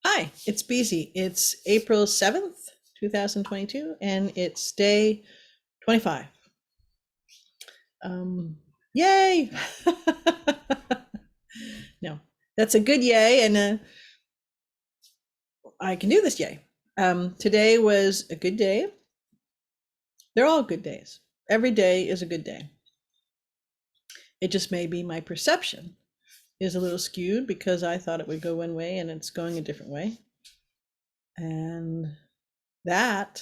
Hi, it's Beezy. It's April 7th, 2022, and it's day 25. Yay! No, that's a good yay, and I can do this yay. Today was a good day. They're all good days. Every day is a good day. It just may be my perception is a little skewed because I thought it would go one way and it's going a different way. And that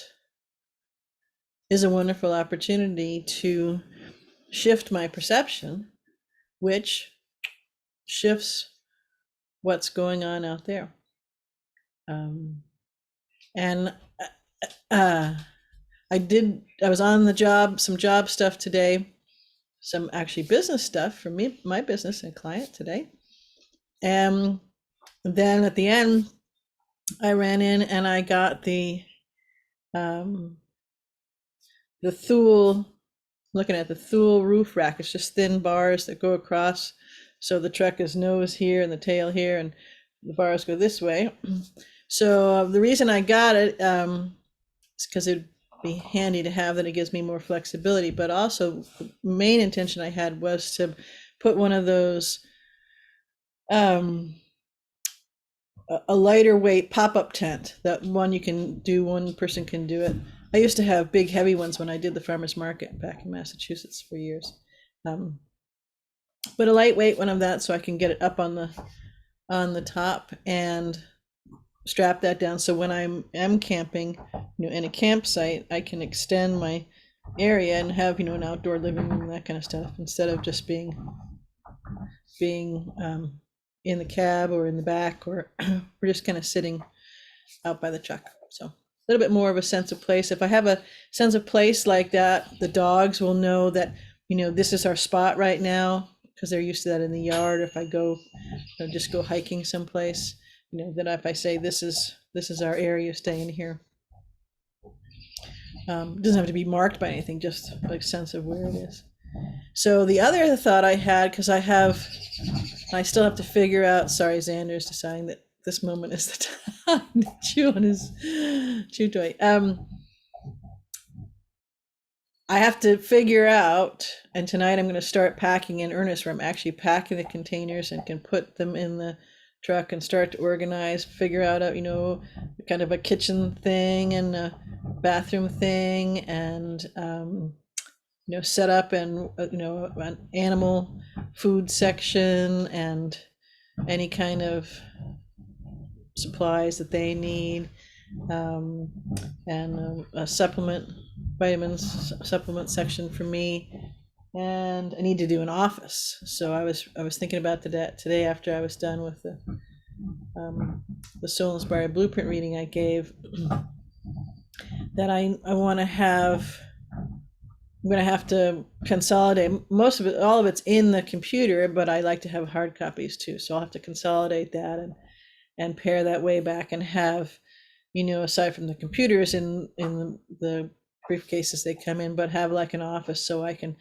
is a wonderful opportunity to shift my perception, which shifts what's going on out there. And uh, I was on the job, some job stuff today, some actually business stuff for me, my business and client today. And then at the end, I ran in and I got the Thule, looking at the Thule roof rack. It's just thin bars that go across. So the truck is nose here and the tail here, and the bars go this way. So the reason I got it is because it'd be handy to have that. It gives me more flexibility, but also the main intention I had was to put one of those a lighter weight pop-up tent. That one you can do, one person can do it. I used to have big heavy ones when I did the farmers market back in Massachusetts for years. But a lightweight one of that so I can get it up on the top and strap that down. So when I'm camping, in a campsite, I can extend my area and have, an outdoor living room, that kind of stuff, instead of just being in the cab or in the back, or we're just kind of sitting out by the truck. So a little bit more of a sense of place. If I have a sense of place like that, the dogs will know that, this is our spot right now, because they're used to that in the yard. If I go, just go hiking someplace, that if I say this is our area, stay in here. It doesn't have to be marked by anything, just like sense of where it is. So the other thought I had, because I still have to figure out, sorry, Xander's deciding that this moment is the time to chew on his chew toy. I have to figure out, and tonight I'm going to start packing in earnest, where I'm actually packing the containers and can put them in the truck and start to organize, figure out, kind of a kitchen thing and a bathroom thing, and set up and an animal food section and any kind of supplies that they need, and a vitamins supplement section for me. And I need to do an office. So I was thinking about that today after I was done with the Soul Inspired Blueprint reading I gave, that I want to have. I'm going to have to consolidate most of it. All of it's in the computer, but I like to have hard copies too. So I'll have to consolidate that and pare that way back and have, aside from the computers in the briefcases they come in, but have like an office so I can,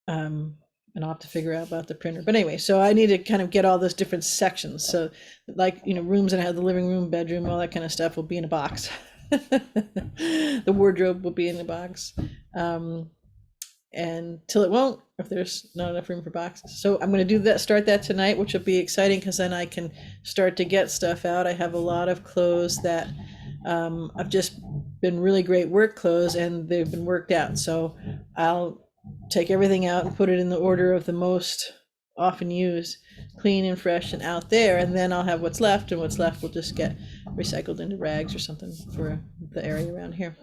and I'll have to figure out about the printer. But anyway, so I need to kind of get all those different sections. So like, rooms that have the living room, bedroom, all that kind of stuff will be in a box. The wardrobe will be in the box. And till it won't, if there's not enough room for boxes. So I'm going to start that tonight, which will be exciting because then I can start to get stuff out. I have a lot of clothes that I've just been really great work clothes, and they've been worked out. So I'll take everything out and put it in the order of the most often used, clean and fresh and out there, and then I'll have what's left, and what's left will just get recycled into rags or something for the area around here.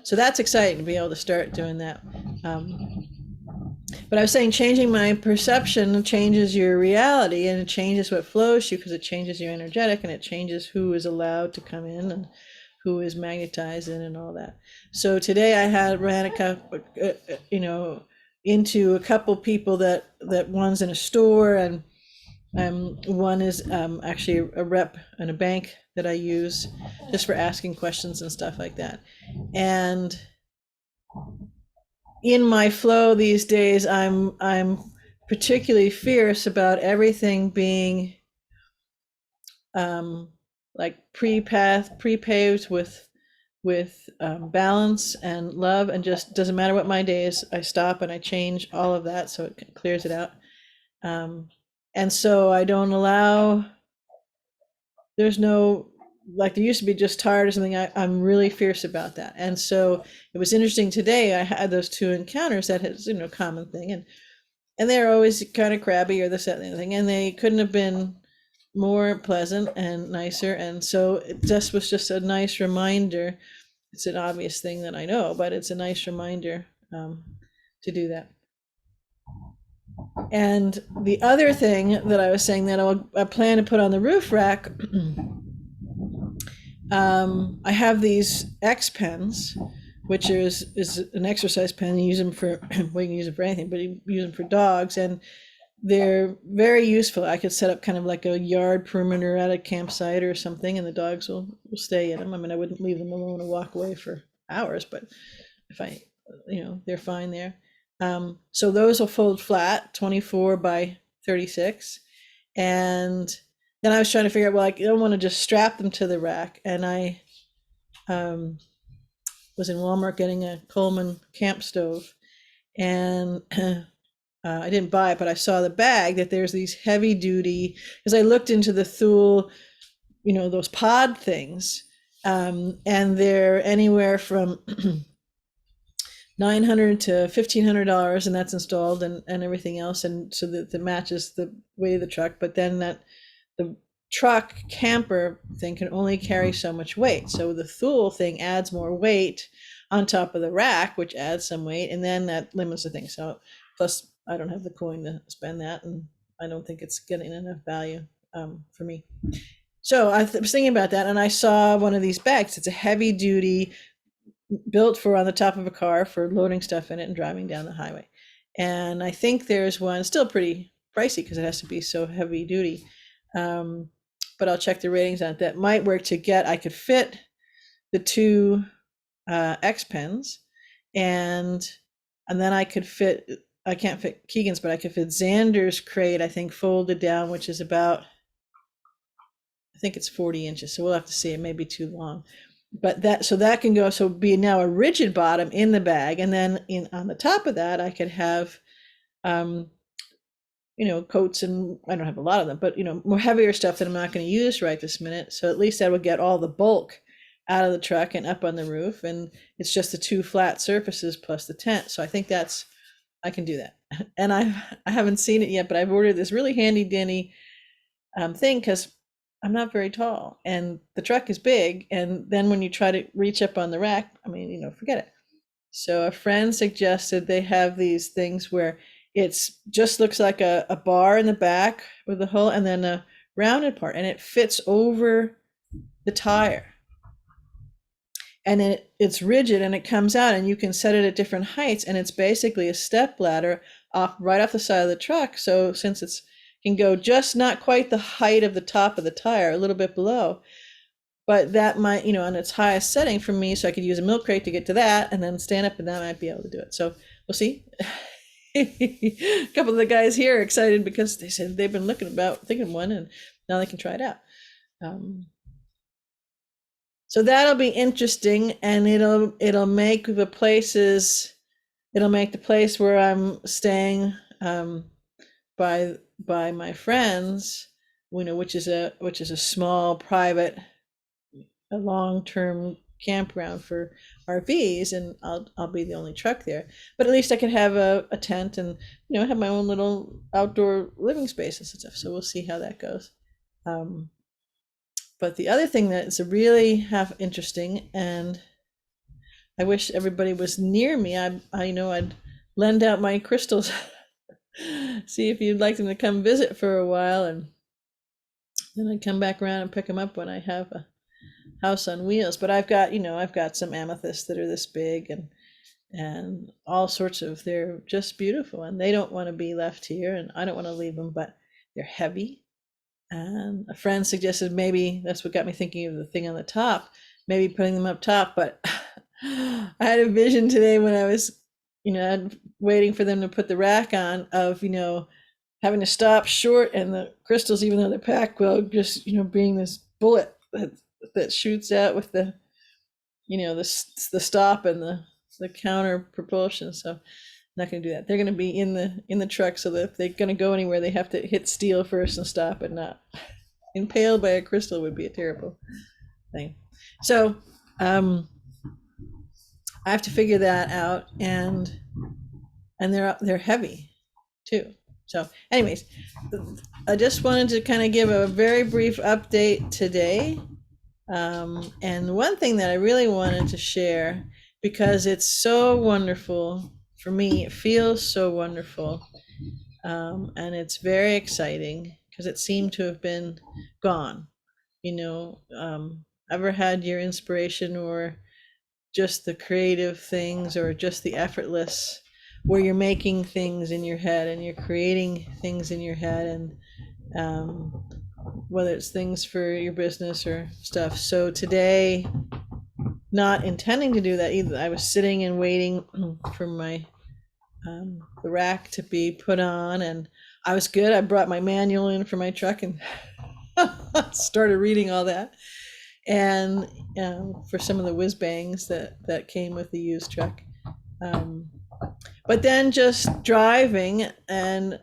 So that's exciting to be able to start doing that. But I was saying, changing my perception changes your reality, and it changes what flows you, because it changes your energetic, and it changes who is allowed to come in and who is magnetized in and all that. So today I ran a couple, into a couple people that one's in a store, and one is actually a rep in a bank that I use just for asking questions and stuff like that. And in my flow these days, I'm particularly fierce about everything being like pre-paved with balance and love, and just doesn't matter what my day is, I stop and I change all of that so it clears it out. And so I don't allow, there's no, like there used to be just tired or something. I'm really fierce about that. And so it was interesting today, I had those two encounters that has, common thing. And they're always kind of crabby or this, that, and the other thing. And they couldn't have been more pleasant and nicer. And so it just was just a nice reminder. It's an obvious thing that I know, but it's a nice reminder to do that. And the other thing that I was saying that I plan to put on the roof rack, I have these X pens, which is an exercise pen. You use them for, well, you can use them for anything, but you use them for dogs, and they're very useful. I could set up kind of like a yard perimeter at a campsite or something, and the dogs will stay in them. I mean, I wouldn't leave them alone and walk away for hours, but if I, they're fine there. So those will fold flat, 24 by 36. And then I was trying to figure out, well, I don't want to just strap them to the rack. And I was in Walmart getting a Coleman camp stove, and I didn't buy it, but I saw the bag that there's these heavy duty, because I looked into the Thule, those pod things, and they're anywhere from $900 to $1,500, and that's installed and everything else, and so that it matches the weight of the truck. But then the truck camper thing can only carry so much weight, so the Thule thing adds more weight on top of the rack, which adds some weight, and then that limits the thing. So plus I don't have the coin to spend that, and I don't think it's getting enough value for me. So I was thinking about that, and I saw one of these bags. It's a heavy duty, built for on the top of a car for loading stuff in it and driving down the highway. And I think there's one still pretty pricey because it has to be so heavy duty. But I'll check the ratings on it. That might work to get. I could fit the two X pens, and then I could fit. I can't fit Keegan's, but I could fit Xander's crate. I think folded down, which is about, I think it's 40 inches. So we'll have to see. It may be too long. But that can go, so be now a rigid bottom in the bag, and then on the top of that I could have coats, and I don't have a lot of them, but more heavier stuff that I'm not going to use right this minute. So at least that would get all the bulk out of the truck and up on the roof, and it's just the two flat surfaces plus the tent. So I think I can do that. And I haven't seen it yet, but I've ordered this really handy dandy thing, because I'm not very tall and the truck is big. And then when you try to reach up on the rack, forget it. So a friend suggested they have these things where it's just looks like a bar in the back with a hole and then a rounded part, and it fits over the tire. And it's rigid and it comes out, and you can set it at different heights, and it's basically a step ladder right off the side of the truck. So since it's can go just not quite the height of the top of the tire, a little bit below, but that might, on its highest setting for me, so I could use a milk crate to get to that and then stand up, and that might be able to do it. So we'll see. A couple of the guys here are excited because they said they've been thinking of one, and now they can try it out. So that'll be interesting, and it'll make the place where I'm staying by my friends, which is a small private, a long-term campground for RVs, and I'll be the only truck there. But at least I can have a tent and have my own little outdoor living space and stuff. So we'll see how that goes. But the other thing that is really interesting, and I wish everybody was near me. I'd lend out my crystals. See if you'd like them to come visit for a while, and then I'd come back around and pick them up when I have a house on wheels. But I've got some amethysts that are this big, and all sorts of, they're just beautiful, and they don't want to be left here, and I don't want to leave them, but they're heavy. And a friend suggested, maybe that's what got me thinking of the thing on the top, maybe putting them up top. But I had a vision today when I was waiting for them to put the rack on, of having to stop short, and the crystals, even though they're packed well, just being this bullet that shoots out with the the stop and the counter propulsion. So I'm not going to do that. They're going to be in the truck, so that if they're going to go anywhere, they have to hit steel first and stop, and not impaled by a crystal would be a terrible thing. So I have to figure that out, and they're heavy too. So anyways, I just wanted to kind of give a very brief update today. And one thing that I really wanted to share, because it's so wonderful for me, it feels so wonderful, and it's very exciting because it seemed to have been gone. Ever had your inspiration, or just the creative things, or just the effortless, where you're making things in your head and you're creating things in your head, and whether it's things for your business or stuff. So today, not intending to do that either, I was sitting and waiting for my the rack to be put on, and I was good. I brought my manual in for my truck and started reading all that, and for some of the whiz bangs that came with the used truck. But then just driving and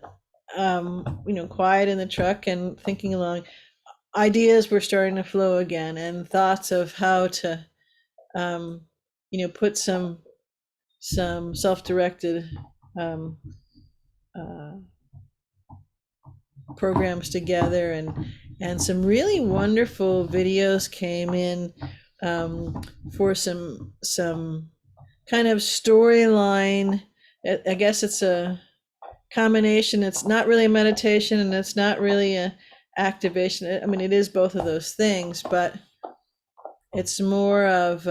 quiet in the truck and thinking along, ideas were starting to flow again, and thoughts of how to put some self-directed programs together, and some really wonderful videos came in for some kind of storyline. I guess it's a combination. It's not really a meditation, and it's not really a activation. I mean, it is both of those things, but it's more of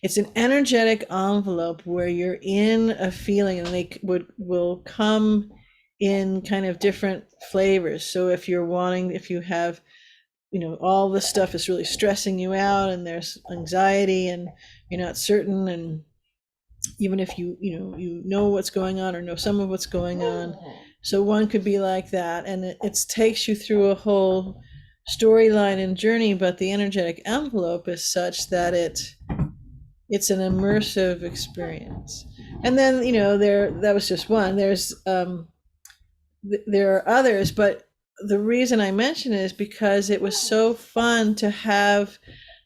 it's an energetic envelope where you're in a feeling, and they will come in kind of different flavors. So if you have all this stuff is really stressing you out, and there's anxiety, and you're not certain, and even if you know what's going on, or know some of what's going on. So one could be like that, and it takes you through a whole storyline and journey, but the energetic envelope is such that it's an immersive experience. And then that was just one. There are others, but the reason I mention it is because it was so fun to have.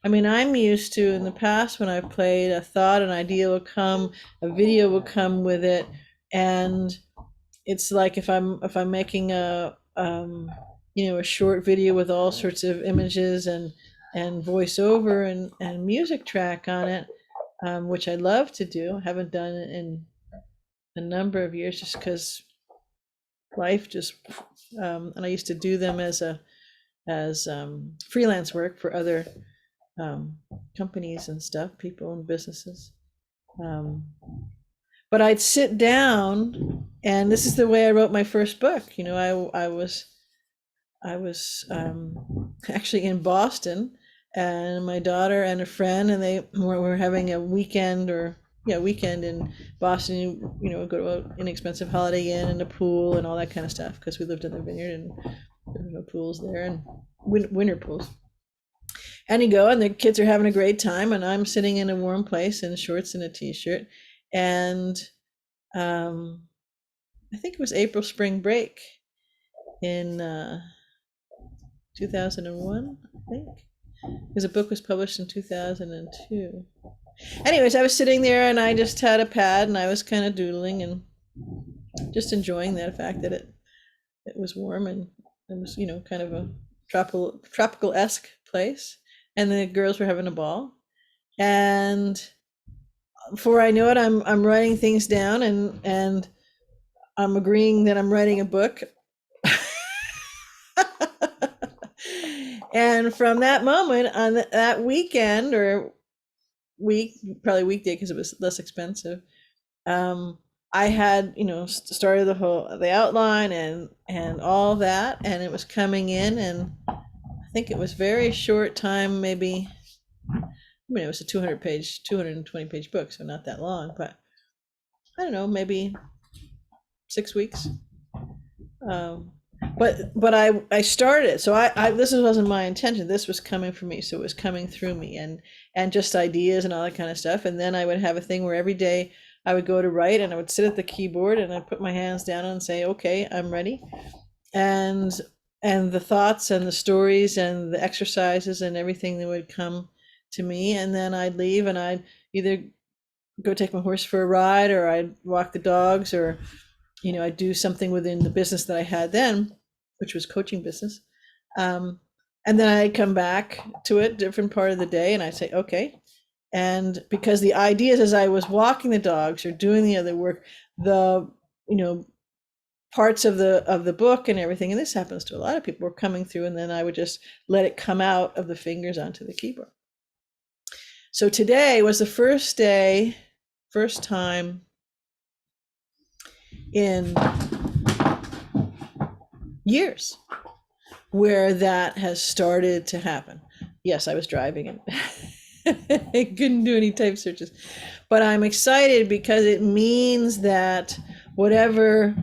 I mean, I'm used to, in the past, when I've played, a thought, an idea will come, a video will come with it, and it's like if I'm making a short video with all sorts of images and voiceover and music track on it, which I love to do. I haven't done it in a number of years, just because life just and I used to do them as freelance work for other companies and stuff, people and businesses. But I'd sit down, and this is the way I wrote my first book. I was actually in Boston, and my daughter and a friend, and they were having a weekend in Boston. Go to an inexpensive Holiday Inn and a pool and all that kind of stuff, because we lived in the vineyard and there were no pools there, and winter pools. And you go, and the kids are having a great time, and I'm sitting in a warm place in shorts and a t-shirt, and I think it was April spring break in 2001, I think, because the book was published in 2002. Anyways, I was sitting there, and I just had a pad, and I was kind of doodling and just enjoying the fact that it was warm, and it was kind of a tropical-esque place, and the girls were having a ball. And before I know it, I'm writing things down, and I'm agreeing that I'm writing a book. And from that moment, on that weekend or probably weekday, because it was less expensive, I had started the outline and all that, and it was coming in, and I think it was very short time, maybe. I mean, it was a 220 page book, so not that long, but I don't know, maybe 6 weeks. Um, but I started, so I this wasn't my intention. This was coming from me, so it was coming through me, and just ideas and all that kind of stuff. And then I would have a thing where every day I would go to write, and I would sit at the keyboard, and I'd put my hands down and say, okay, I'm ready. And the thoughts and the stories and the exercises and everything that would come to me, and then I'd leave, and I'd either go take my horse for a ride, or I'd walk the dogs, or I'd do something within the business that I had then, which was coaching business. And then I'd come back to it, different part of the day, and I'd say, okay. And because the ideas as I was walking the dogs or doing the other work, the, parts of the book and everything, and this happens to a lot of people, were coming through, and then I would just let it come out of the fingers onto the keyboard. So today was the first time in years where that has started to happen. Yes, I was driving and I couldn't do any type searches, but I'm excited because it means that whatever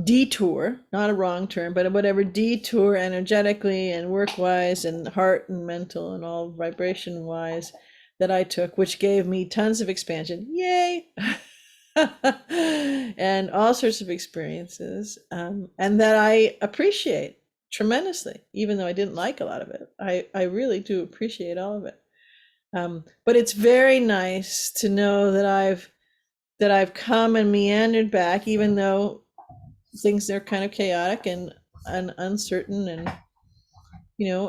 detour, not a wrong term, but whatever detour energetically and work-wise and heart and mental and all vibration-wise that I took, which gave me tons of expansion, yay, and all sorts of experiences, and that I appreciate tremendously, even though I didn't like a lot of it. I really do appreciate all of it. But it's very nice to know that I've come and meandered back, even though things are kind of chaotic and uncertain, and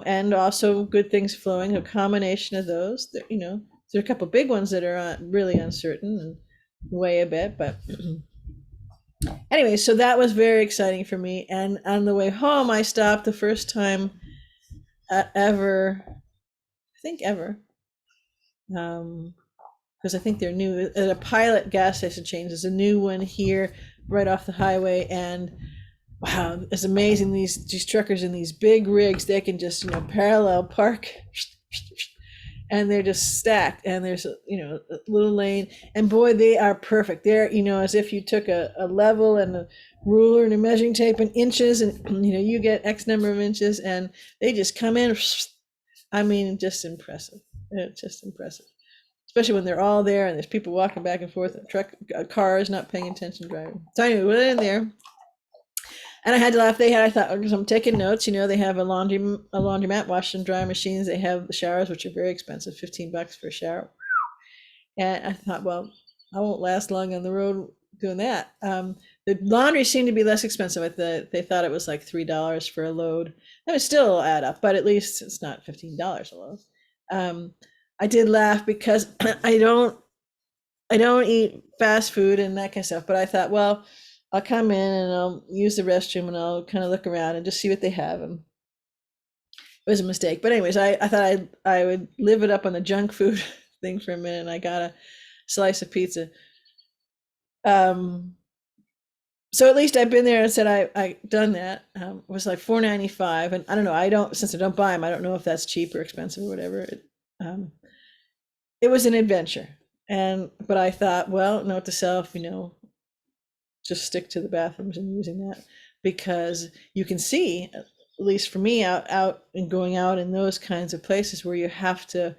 and also good things flowing, a combination of those. There are a couple big ones that are really uncertain and weigh a bit, but anyway, so that was very exciting for me. And on the way home, I stopped the first time ever, because I think they're new, at a Pilot gas station change. There's a new one here right off the highway, and wow, it's amazing. These truckers in these big rigs, they can just parallel park, and they're just stacked, and there's a little lane, and boy, they are perfect. They're as if you took a level and a ruler and a measuring tape and inches, and you get X number of inches, and they just come in. I mean, just impressive. It's just impressive, especially when they're all there and there's people walking back and forth, and cars not paying attention driving. So anyway, we went in there, and I had to laugh. I thought, because I'm taking notes, they have a laundromat, wash and dry machines. They have the showers, which are very expensive, $15 for a shower. And I thought, well, I won't last long on the road doing that. The laundry seemed to be less expensive. They thought it was like $3 for a load. That would still add up, but at least it's not $15 a load. I did laugh because I don't eat fast food and that kind of stuff, but I thought, well, I'll come in and I'll use the restroom and I'll kind of look around and just see what they have. And it was a mistake. But anyways, I thought I would live it up on the junk food thing for a minute, and I got a slice of pizza. So at least I've been there and said I done that. It was like $4.95, and I don't know. Since I don't buy them, I don't know if that's cheap or expensive or whatever. It was an adventure, but I thought, well, note to self, just stick to the bathrooms and using that, because you can see, at least for me, out and going out in those kinds of places where you have to,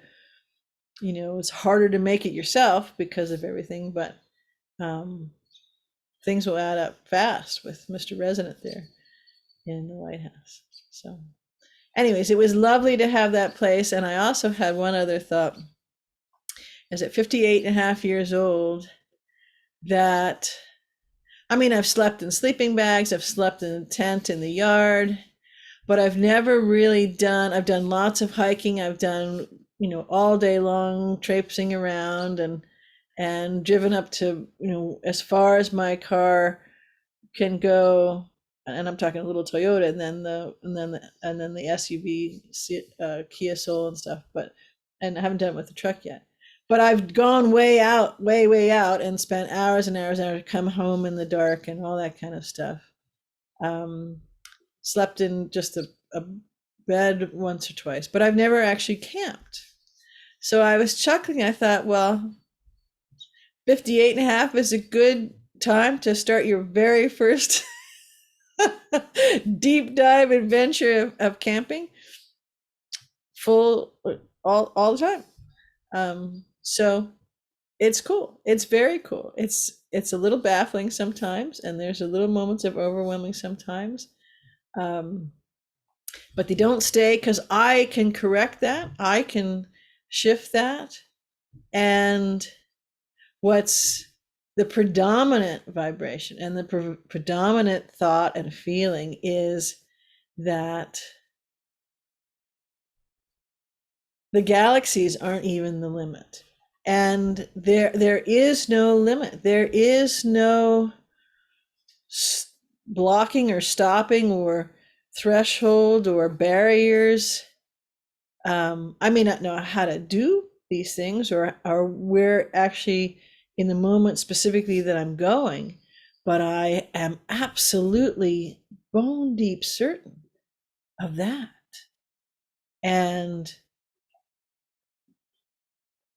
it's harder to make it yourself because of everything, but things will add up fast with Mr. Resident there in the White House. So anyways, it was lovely to have that place. And I also had one other thought, is at 58 and a half years old, that, I've slept in sleeping bags, I've slept in a tent in the yard, but I've never really I've done lots of hiking. I've done, all day long traipsing around, and driven up to, as far as my car can go. And I'm talking a little Toyota, and then the SUV, Kia Soul and stuff, and I haven't done it with the truck yet. But I've gone way out, way out, and spent hours and hours and hours, come home in the dark and all that kind of stuff. Slept in just a bed once or twice, but I've never actually camped. So I was chuckling. I thought, well, 58 and a half is a good time to start your very first deep dive adventure of camping, full all the time. So it's cool. It's very cool. It's a little baffling sometimes, and there's a little moments of overwhelming sometimes. But they don't stay, because I can correct that. I can shift that. And what's the predominant vibration and the predominant thought and feeling is that the galaxies aren't even the limit. And there is no limit. There is no blocking or stopping or threshold or barriers. I may not know how to do these things, or where actually in the moment specifically that I'm going, but I am absolutely bone deep certain of that. And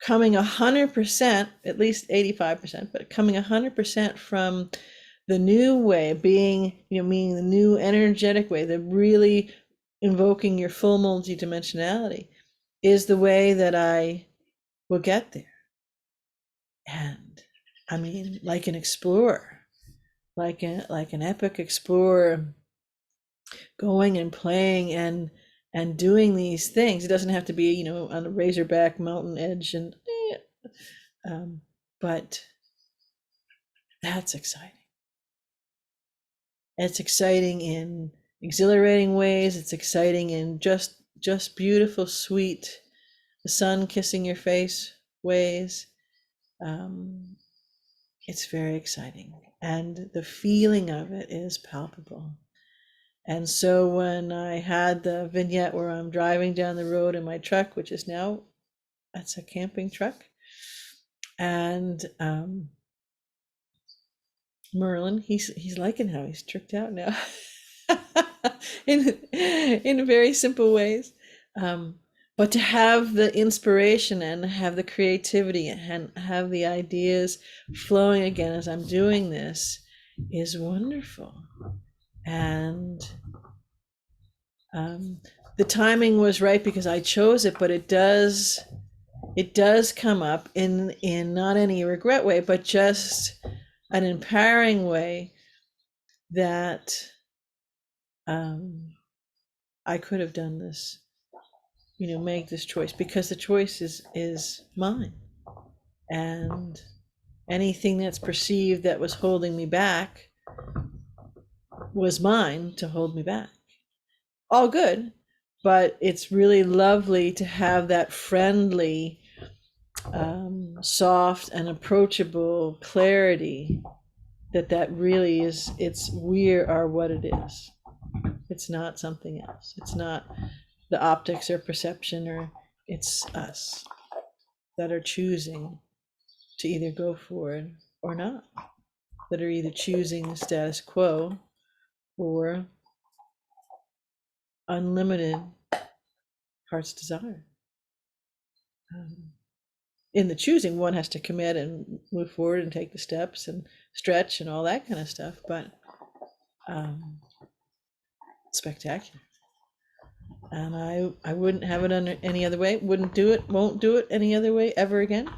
coming 100%, at least 85%, but coming 100% from the new way, being, meaning the new energetic way, the really invoking your full multidimensionality, is the way that I will get there. And I mean, like an explorer, like an epic explorer, going and playing and doing these things. It doesn't have to be, on a razorback mountain edge, and but that's exciting. It's exciting in exhilarating ways. It's exciting in just beautiful, sweet, the sun kissing your face ways. It's very exciting, and the feeling of it is palpable. And so when I had the vignette where I'm driving down the road in my truck, which is now, that's a camping truck, and Merlin, he's liking how he's tricked out now in very simple ways. But to have the inspiration and have the creativity and have the ideas flowing again as I'm doing this is wonderful. And the timing was right because I chose it, but it does come up in not any regret way, but just an empowering way that I could have done this, make this choice, because the choice is mine. And anything that's perceived that was holding me back was mine to hold me back. All good, but it's really lovely to have that friendly, soft and approachable clarity that really is, we are what it is. It's not something else. It's not the optics or perception, or it's us that are choosing to either go forward or not, that are either choosing the status quo or unlimited heart's desire. In the choosing, one has to commit and move forward and take the steps and stretch and all that kind of stuff, but spectacular. And I wouldn't have it done any other way. Wouldn't do it, won't do it any other way ever again.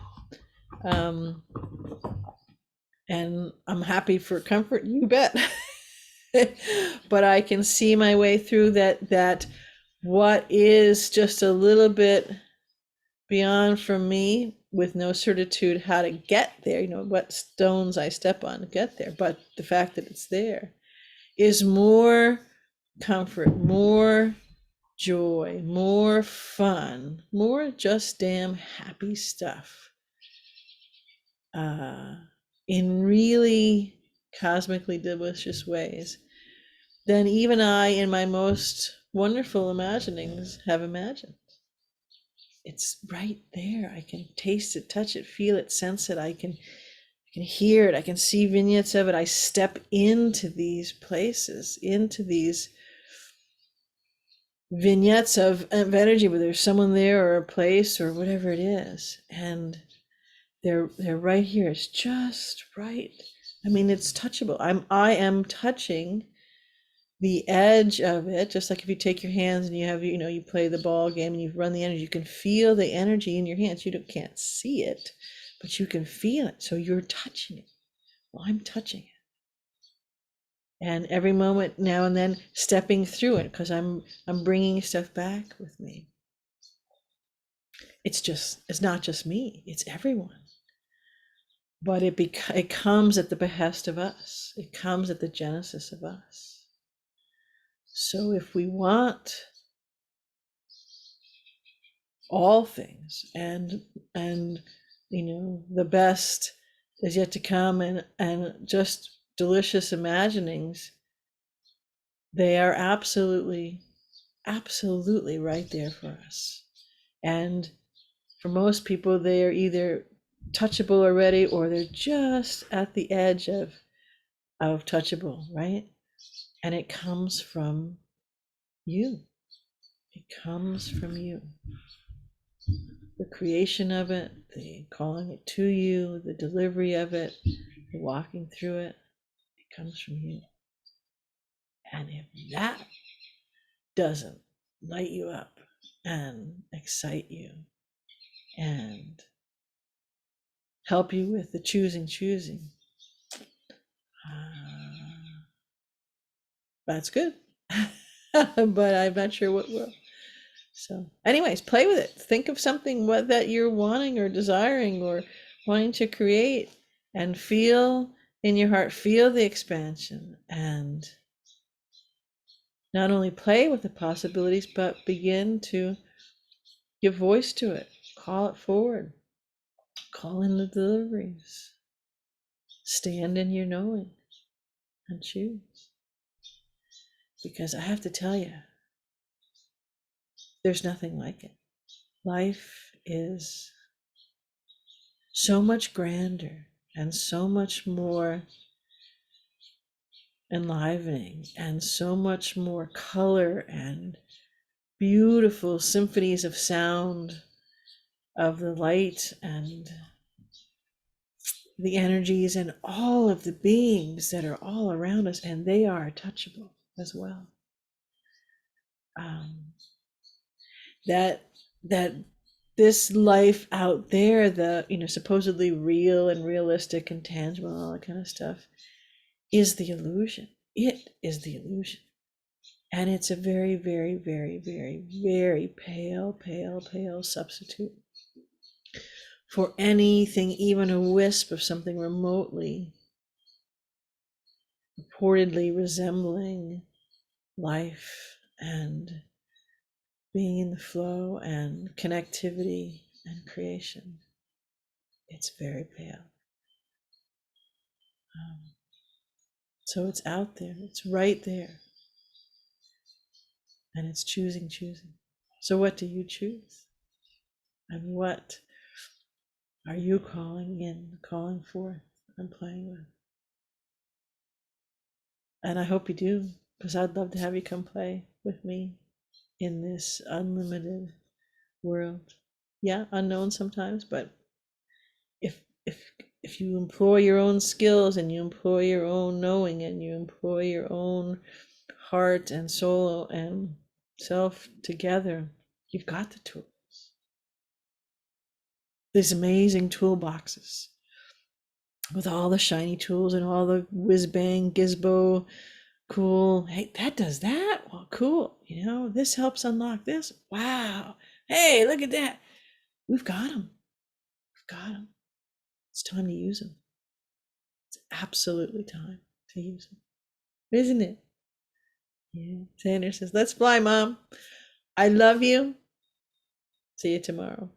And I'm happy for comfort, you bet. But I can see my way through that what is just a little bit beyond from me, with no certitude how to get there, what stones I step on to get there, but the fact that it's there is more comfort, more joy, more fun, more just damn happy stuff, in really cosmically delicious ways than even I, in my most wonderful imaginings, have imagined. It's right there. I can taste it, touch it, feel it, sense it. I can hear it. I can see vignettes of it. I step into these places, into these vignettes of energy, whether there's someone there or a place or whatever it is, and they're right here. It's just right. I mean, it's touchable. I am touching the edge of it, just like if you take your hands and you have, you play the ball game and you run the energy, you can feel the energy in your hands. Can't see it, but you can feel it. So you're touching it. Well, I'm touching it. And every moment now and then stepping through it, because I'm bringing stuff back with me. It's not just me, it's everyone. But it comes at the behest of us. It comes at the genesis of us. So if we want all things, and the best is yet to come, and just delicious imaginings, they are absolutely right there for us. And for most people, they are either touchable already, or they're just at the edge of touchable, right? And it comes from you. It comes from you. The creation of it, the calling it to you, the delivery of it, the walking through it, it comes from you. And if that doesn't light you up and excite you and help you with the choosing, that's good. But I'm not sure what will. So anyways, play with it. Think of something that you're wanting or desiring or wanting to create, and feel in your heart, feel the expansion, and not only play with the possibilities, but begin to give voice to it. Call it forward. Call in the deliveries. Stand in your knowing and choose. Because I have to tell you, there's nothing like it. Life is so much grander and so much more enlivening, and so much more color and beautiful symphonies of sound, of the light and the energies and all of the beings that are all around us, and they are touchable as well. That this life out there, the supposedly real and realistic and tangible and all that kind of stuff, is the illusion. It is the illusion. And it's a very, very, very, very, very pale substitute for anything, even a wisp of something remotely, reportedly resembling life and being in the flow and connectivity and creation. It's very pale. So it's out there, it's right there. And it's choosing. So what do you choose? And what are you calling in, calling forth, and playing with? And I hope you do, because I'd love to have you come play with me in this unlimited world. Yeah, unknown sometimes, but if if you employ your own skills, and you employ your own knowing, and you employ your own heart and soul and self together, you've got the tools. These amazing toolboxes with all the shiny tools and all the whiz bang gizmo cool. Hey, that does that. Well, cool. This helps unlock this. Wow. Hey, look at that. We've got them. It's time to use them. It's absolutely time to use them, isn't it? Yeah. Tanner says, let's fly, Mom. I love you. See you tomorrow.